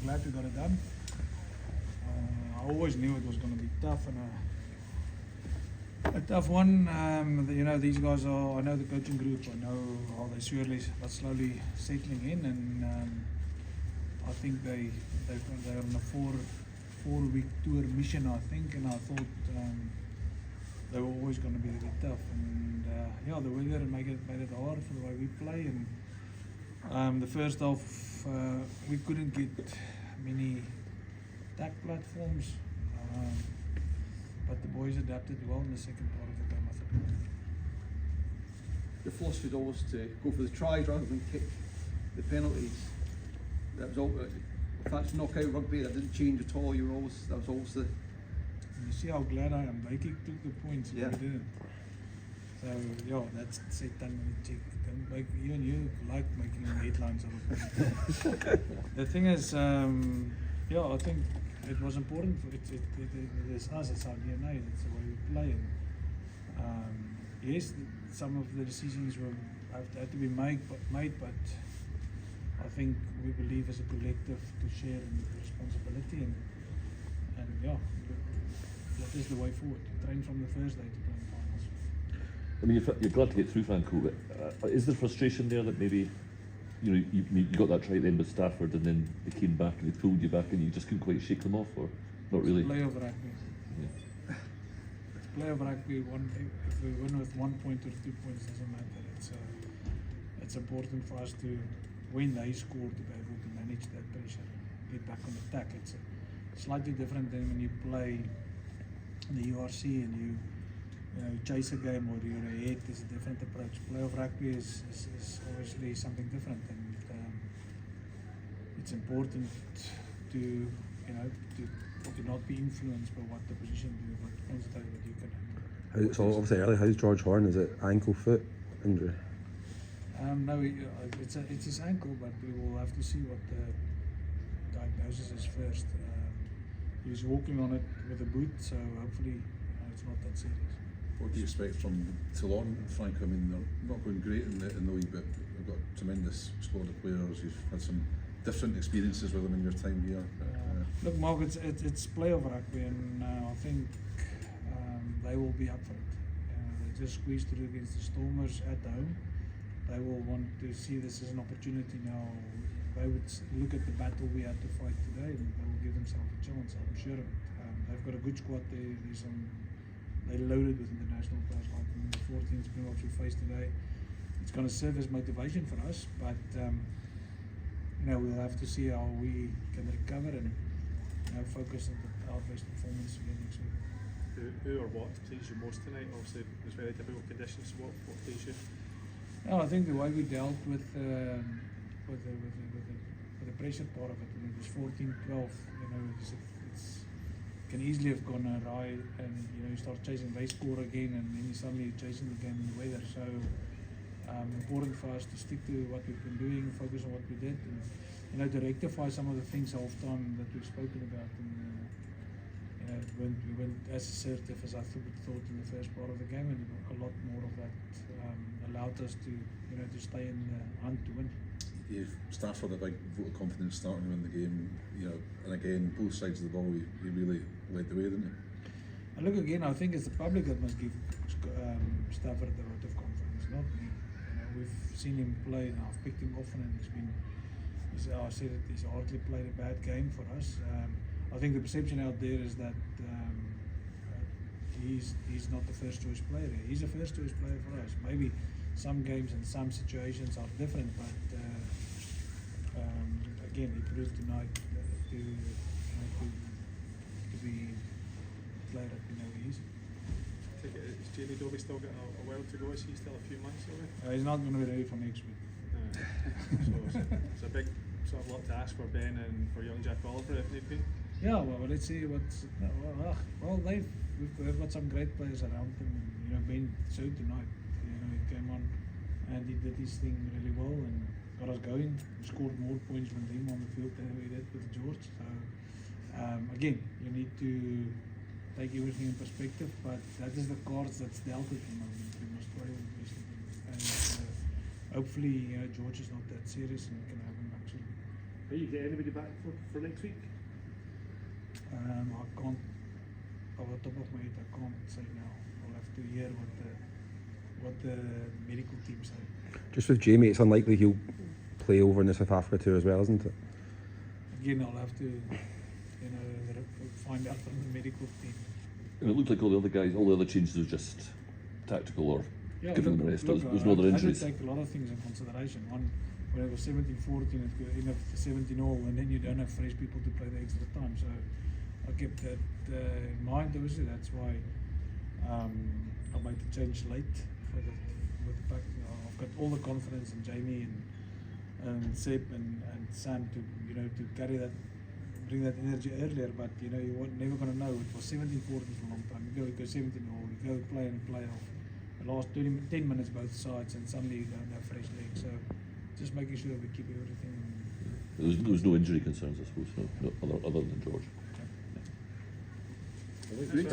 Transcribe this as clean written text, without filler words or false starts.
glad we got it done. I always knew it was going to be tough and a tough one. These guys are. I know the coaching group. I know how they are slowly settling in, and I think they're on a four-week tour mission. I think, and I thought they were always going to be a bit tough. And the weather made it hard for the way we play. And the first half we couldn't get many attack platforms. But the boys adapted well in the second part of the game, I think. The philosophy is always to go for the tries rather than kick the penalties. That was all. If that's knockout rugby, that didn't change at all. That was always the. You see how glad I am. They took the points, but we didn't. So that's it. Done. You like making headlines out of it. The thing is, I think it was important. It's us. It's our DNA. It's the way we play. And, yes, some of the decisions had to be made, but I think we believe as a collective to share in the responsibility, and that is the way forward. Train from the first day to play in finals. I mean, you're glad to get through, Franco, but is there frustration there that maybe you got that try at the end with Stafford, and then they came back and they pulled you back and you just couldn't quite shake them off, or not really? It's play of rugby. Yeah. It's play of rugby. If we win with 1 point or 2 points, doesn't matter. It's important for us to, when they score, to be able to manage that pressure, get back on attack. It's slightly different than when you play in the URC and you chase a game or you're ahead. There's a different approach. Play of rugby is obviously something different, and it's important to not be influenced by what the position do, but concentrate what you can. So obviously early, how's George Horn? Is it ankle, foot injury? No, it's his ankle, but we will have to see what the diagnosis is first. He's walking on it with a boot, so hopefully it's not that serious. What do you expect from Toulon, Frank? I mean, they're not going great in the league, but they've got a tremendous squad of players. You've had some different experiences with them in your time here. Look, Mark, it's play of rugby, and I think they will be up for it. They just squeezed through against the Stormers at home. They will want to see this as an opportunity now. They would look at the battle we had to fight today, and they will give themselves a chance, I'm sure of it. They've got a good squad there. They're loaded with international players, like the 14 Springboks we faced today. It's going to serve as motivation for us, but we'll have to see how we can recover and focus on our best performance again next week. Who or what pleased you most tonight? Obviously, it was very difficult conditions. What pleased you? I think the way we dealt with the pressure part of it. When it was 14-12, can easily have gone awry, and you start chasing, they score again, and then you suddenly chasing the game in the weather. So important for us to stick to what we've been doing, focus on what we did, and to rectify some of the things half time that we've spoken about. And we went as assertive as I thought in the first part of the game, and a lot more of that allowed us to stay in the hunt to win. Gave Stafford a big vote of confidence starting to win the game, and again, both sides of the ball, he really led the way, didn't he? And look, again, I think it's the public that must give Stafford a vote of confidence, not me. We've seen him play, and I've picked him often, and I said that he's hardly played a bad game for us. I think the perception out there is that he's not the first choice player. He's a first choice player for us. Maybe some games and some situations are different, but again, he proved tonight to be the player that we know he is. Is Jamie Dobie still got a while to go? Is he still a few months away? He's not going to be ready for next week. So it's a big sort of lot to ask for Ben and for young Jack Oliver if need be. Yeah, well, let's see what's. We've got some great players around him. Ben showed tonight. He came on and he did his thing really well and got us going. We scored more points with him on the field than we did with George. So again, you need to take everything in perspective, but that is the cards that's dealt at the moment. We must play with the best of them. And hopefully, George is not that serious and we can have him back soon. Are you getting anybody back for next week? I can't, off the top of my head, I can't say now. I'll have to hear what the medical team say. Just with Jamie, it's unlikely he'll play over in the South Africa tour as well, isn't it? Again, I'll have to, find out from the medical team. And it looked like all the other guys, all the other changes was just tactical or giving them a rest. There's no other injuries. I had to take a lot of things in consideration. One, when it was 17-14, it could end up 17-all, and then you don't have fresh people to play the extra time. So I kept that in mind. Obviously, that's why I made the change late with the fact I've got all the confidence in Jamie and Seb and Sam to to carry that, bring that energy earlier. But you weren't never going to know. It was 17-14 for a long time. You go 17-all, you go play in a playoff. The last 10 minutes both sides, and suddenly you don't have fresh legs. So just making sure we keep everything. There was no injury concerns, I suppose, no other than George. Great.